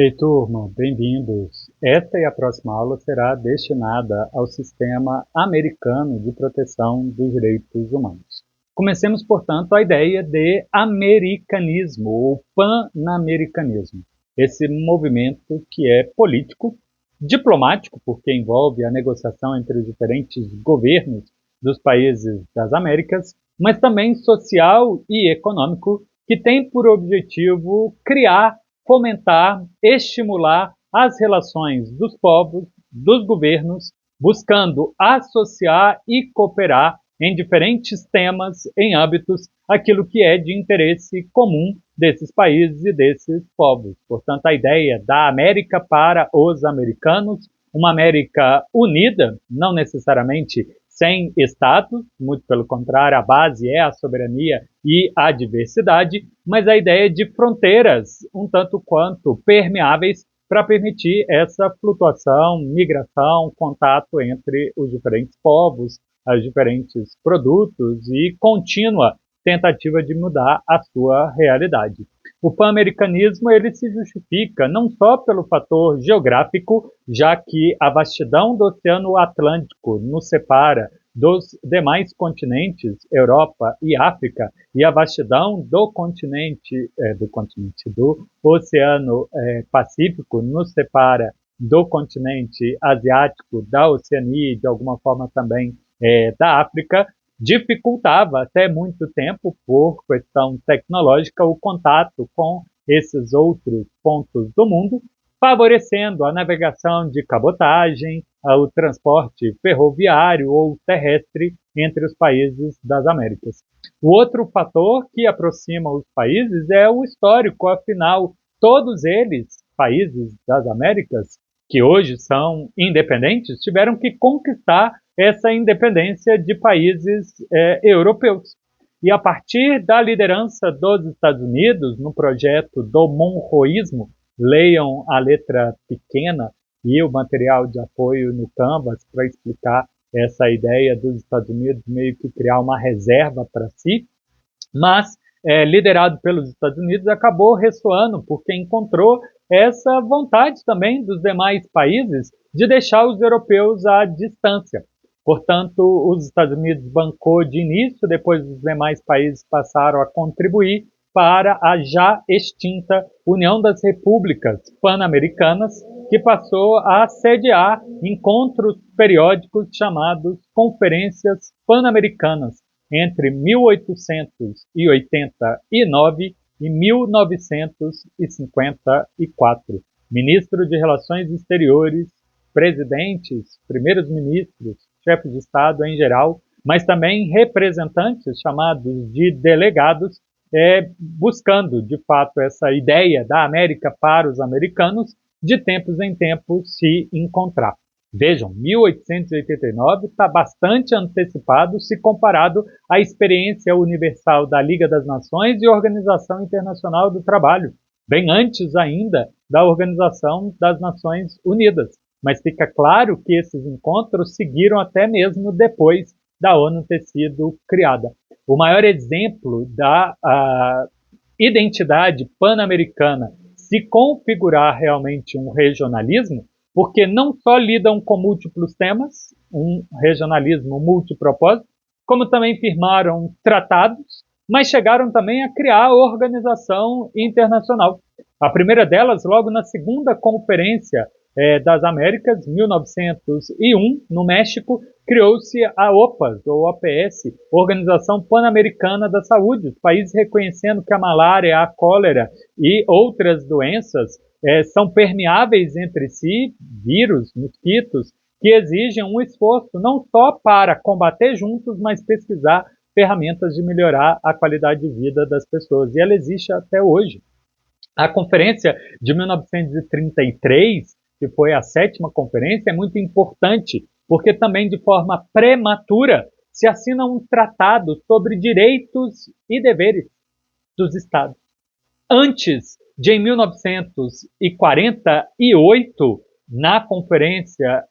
Ei, turma, bem-vindos. Esta e a próxima aula será destinada ao Sistema Americano de Proteção dos Direitos Humanos. Comecemos, portanto, a ideia de americanismo ou pan-americanismo. Esse movimento que é político, diplomático, porque envolve a negociação entre os diferentes governos dos países das Américas, mas também social e econômico, que tem por objetivo criar, fomentar, estimular as relações dos povos, dos governos, buscando associar e cooperar em diferentes temas, em âmbitos, aquilo que é de interesse comum desses países e desses povos. Portanto, a ideia da América para os americanos, uma América unida, não necessariamente sem Estados, muito pelo contrário, a base é a soberania e a diversidade, mas a ideia de fronteiras um tanto quanto permeáveis para permitir essa flutuação, migração, contato entre os diferentes povos, os diferentes produtos e contínua tentativa de mudar a sua realidade. O pan-americanismo ele se justifica não só pelo fator geográfico, já que a vastidão do Oceano Atlântico nos separa dos demais continentes, Europa e África, e a vastidão do continente do Oceano Pacífico nos separa do continente asiático, da Oceania e de alguma forma também da África, dificultava até muito tempo, por questão tecnológica, o contato com esses outros pontos do mundo, favorecendo a navegação de cabotagem, o transporte ferroviário ou terrestre entre os países das Américas. O outro fator que aproxima os países é o histórico, afinal, todos eles, países das Américas, que hoje são independentes, tiveram que conquistar essa independência de países europeus. E a partir da liderança dos Estados Unidos no projeto do monroísmo, leiam a letra pequena e o material de apoio no Canvas para explicar essa ideia dos Estados Unidos meio que criar uma reserva para si, mas liderado pelos Estados Unidos, acabou ressoando porque encontrou essa vontade também dos demais países de deixar os europeus à distância. Portanto, os Estados Unidos bancou de início, depois os demais países passaram a contribuir para a já extinta União das Repúblicas Pan-Americanas, que passou a sediar encontros periódicos chamados Conferências Pan-Americanas, entre 1889 e 1954. Ministro de Relações Exteriores, presidentes, primeiros ministros, chefes de Estado em geral, mas também representantes chamados de delegados, buscando, de fato, essa ideia da América para os americanos, de tempos em tempos se encontrar. Vejam, 1889 está bastante antecipado se comparado à experiência universal da Liga das Nações e Organização Internacional do Trabalho, bem antes ainda da Organização das Nações Unidas. Mas fica claro que esses encontros seguiram até mesmo depois da ONU ter sido criada. O maior exemplo da identidade pan-americana se configurar realmente um regionalismo, porque não só lidam com múltiplos temas, um regionalismo multipropósito, como também firmaram tratados, mas chegaram também a criar a Organização Internacional. A primeira delas, logo na segunda Conferência das Américas, 1901, no México, criou-se a OPAS, ou OPS, Organização Pan-Americana da Saúde, os países reconhecendo que a malária, a cólera e outras doenças são permeáveis entre si, vírus, mosquitos, que exigem um esforço não só para combater juntos, mas pesquisar ferramentas de melhorar a qualidade de vida das pessoas. E ela existe até hoje. A conferência de 1933, que foi a 7ª conferência, é muito importante, porque também de forma prematura se assina um tratado sobre direitos e deveres dos Estados. Antes de, em 1948, na conferência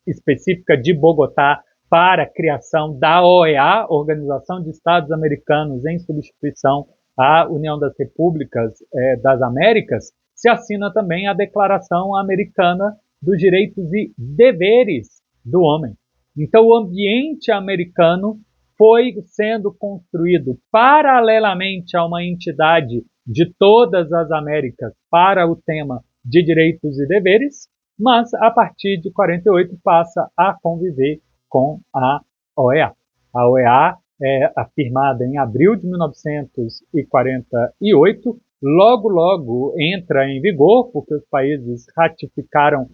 específica de Bogotá para a criação da OEA, Organização de Estados Americanos, em substituição à União das Repúblicas das Américas, se assina também a Declaração Americana dos Direitos e Deveres do Homem. Então, o ambiente americano foi sendo construído paralelamente a uma entidade de todas as Américas para o tema de direitos e deveres, mas a partir de 48 passa a conviver com a OEA. A OEA é afirmada em abril de 1948, logo entra em vigor, porque os países ratificaram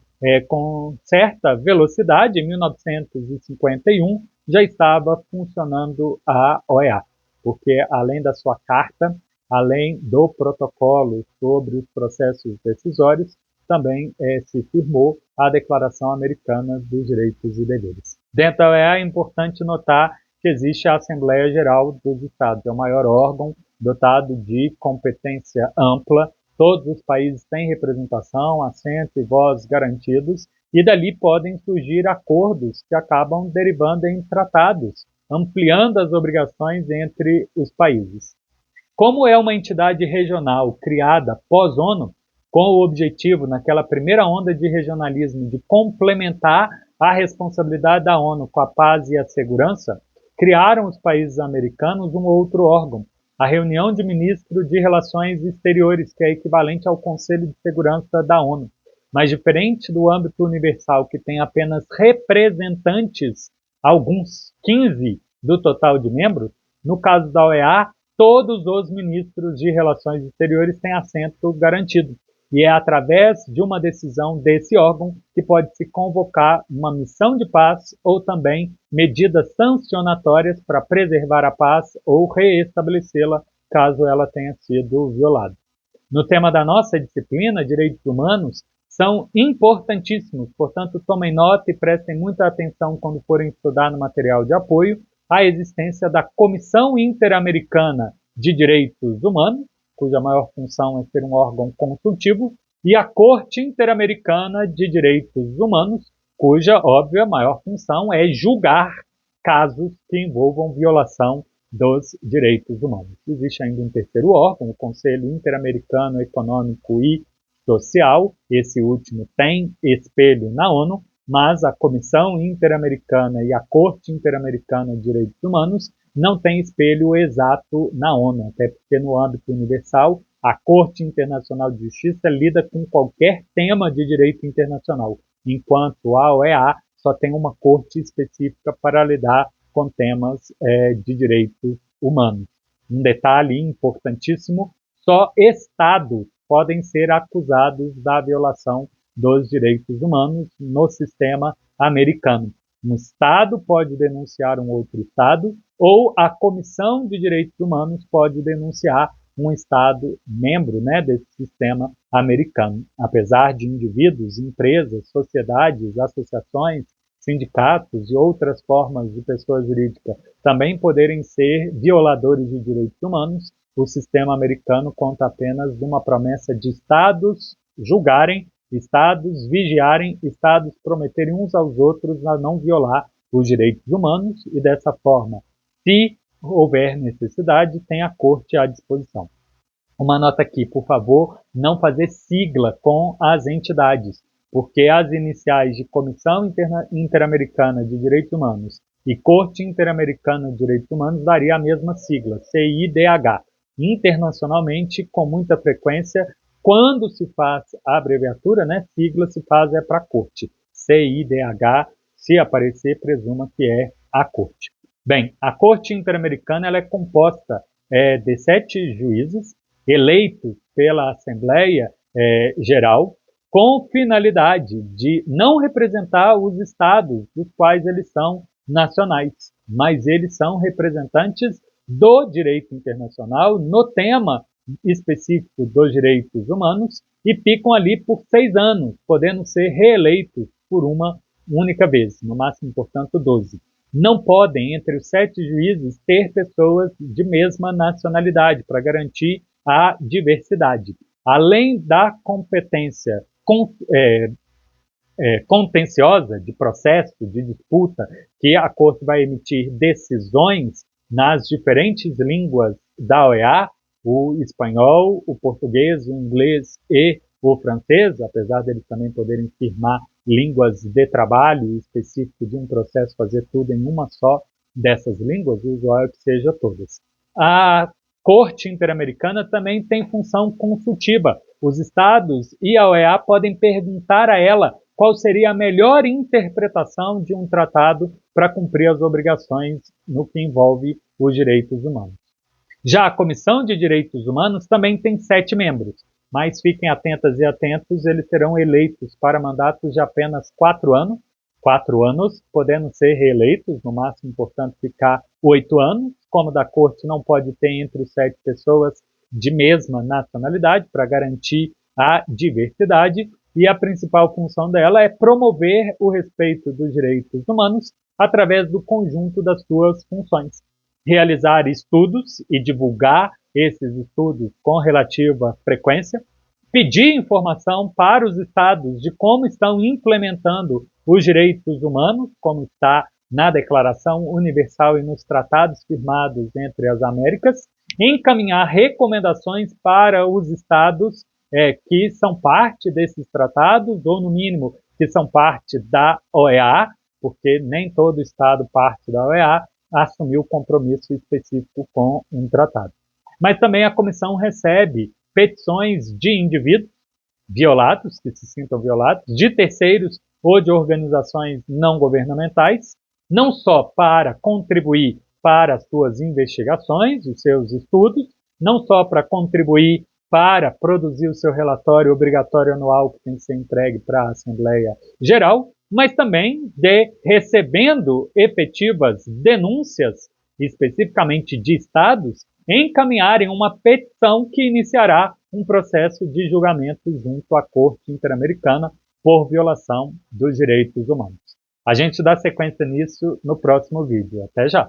com certa velocidade. Em 1951 já estava funcionando a OEA, porque além da sua carta, além do protocolo sobre os processos decisórios, também se firmou a Declaração Americana dos Direitos e Deveres. Dentro da OEA é importante notar que existe a Assembleia Geral dos Estados, é o maior órgão dotado de competência ampla. Todos os países têm representação, assento e voz garantidos, e dali podem surgir acordos que acabam derivando em tratados, ampliando as obrigações entre os países. Como é uma entidade regional criada pós-ONU, com o objetivo, naquela primeira onda de regionalismo, de complementar a responsabilidade da ONU com a paz e a segurança, criaram os países americanos um outro órgão, a Reunião de Ministros de Relações Exteriores, que é equivalente ao Conselho de Segurança da ONU. Mas diferente do âmbito universal, que tem apenas representantes, alguns, 15 do total de membros, no caso da OEA, todos os ministros de Relações Exteriores têm assento garantido. E é através de uma decisão desse órgão que pode-se convocar uma missão de paz ou também medidas sancionatórias para preservar a paz ou reestabelecê-la caso ela tenha sido violada. No tema da nossa disciplina, direitos humanos, são importantíssimos, portanto tomem nota e prestem muita atenção quando forem estudar no material de apoio a existência da Comissão Interamericana de Direitos Humanos, cuja maior função é ser um órgão consultivo, e a Corte Interamericana de Direitos Humanos, cuja, óbvia, maior função é julgar casos que envolvam violação dos direitos humanos. Existe ainda um terceiro órgão, o Conselho Interamericano Econômico e Social. Esse último tem espelho na ONU, mas a Comissão Interamericana e a Corte Interamericana de Direitos Humanos não tem espelho exato na ONU, até porque no âmbito universal, a Corte Internacional de Justiça lida com qualquer tema de direito internacional, enquanto a OEA só tem uma corte específica para lidar com temas de direitos humanos. Um detalhe importantíssimo, só estados podem ser acusados da violação dos direitos humanos no sistema americano. Um estado pode denunciar um outro estado, ou a Comissão de Direitos Humanos pode denunciar um estado membro desse sistema americano. Apesar de indivíduos, empresas, sociedades, associações, sindicatos e outras formas de pessoa jurídica também poderem ser violadores de direitos humanos, o sistema americano conta apenas de uma promessa de estados julgarem, estados vigiarem, estados prometerem uns aos outros a não violar os direitos humanos e, dessa forma, se houver necessidade, tem a corte à disposição. Uma nota aqui, por favor, não fazer sigla com as entidades, porque as iniciais de Comissão Interamericana de Direitos Humanos e Corte Interamericana de Direitos Humanos daria a mesma sigla, CIDH. Internacionalmente, com muita frequência, quando se faz a abreviatura, sigla se faz para corte. CIDH, se aparecer, presuma que é a corte. Bem, a Corte Interamericana ela é composta de 7 juízes eleitos pela Assembleia Geral, com finalidade de não representar os estados dos quais eles são nacionais, mas eles são representantes do direito internacional no tema específico dos direitos humanos e ficam ali por 6 anos, podendo ser reeleitos por uma única vez, no máximo, portanto, 12. Não podem, entre os 7 juízes, ter pessoas de mesma nacionalidade para garantir a diversidade. Além da competência contenciosa, de processo, de disputa, que a Corte vai emitir decisões nas diferentes línguas da OEA, o espanhol, o português, o inglês e o francês, apesar deles também poderem firmar línguas de trabalho específico de um processo, fazer tudo em uma só dessas línguas, o usual é que seja todas. A Corte Interamericana também tem função consultiva. Os estados e a OEA podem perguntar a ela qual seria a melhor interpretação de um tratado para cumprir as obrigações no que envolve os direitos humanos. Já a Comissão de Direitos Humanos também tem 7 membros, mas fiquem atentas e atentos, eles serão eleitos para mandatos de apenas 4 anos, podendo ser reeleitos, no máximo, portanto, ficar 8 anos. Como da Corte não pode ter entre os 7 pessoas de mesma nacionalidade para garantir a diversidade, e a principal função dela é promover o respeito dos direitos humanos através do conjunto das suas funções. Realizar estudos e divulgar esses estudos com relativa frequência, pedir informação para os estados de como estão implementando os direitos humanos, como está na Declaração Universal e nos tratados firmados entre as Américas, encaminhar recomendações para os estados que são parte desses tratados, ou no mínimo que são parte da OEA, porque nem todo estado parte da OEA assumiu compromisso específico com um tratado. Mas também a comissão recebe petições de indivíduos violados, que se sintam violados, de terceiros ou de organizações não governamentais, não só para contribuir para as suas investigações, os seus estudos, não só para contribuir para produzir o seu relatório obrigatório anual que tem que ser entregue para a Assembleia Geral, mas também de recebendo efetivas denúncias, especificamente de estados, encaminharem uma petição que iniciará um processo de julgamento junto à Corte Interamericana por violação dos direitos humanos. A gente dá sequência nisso no próximo vídeo. Até já!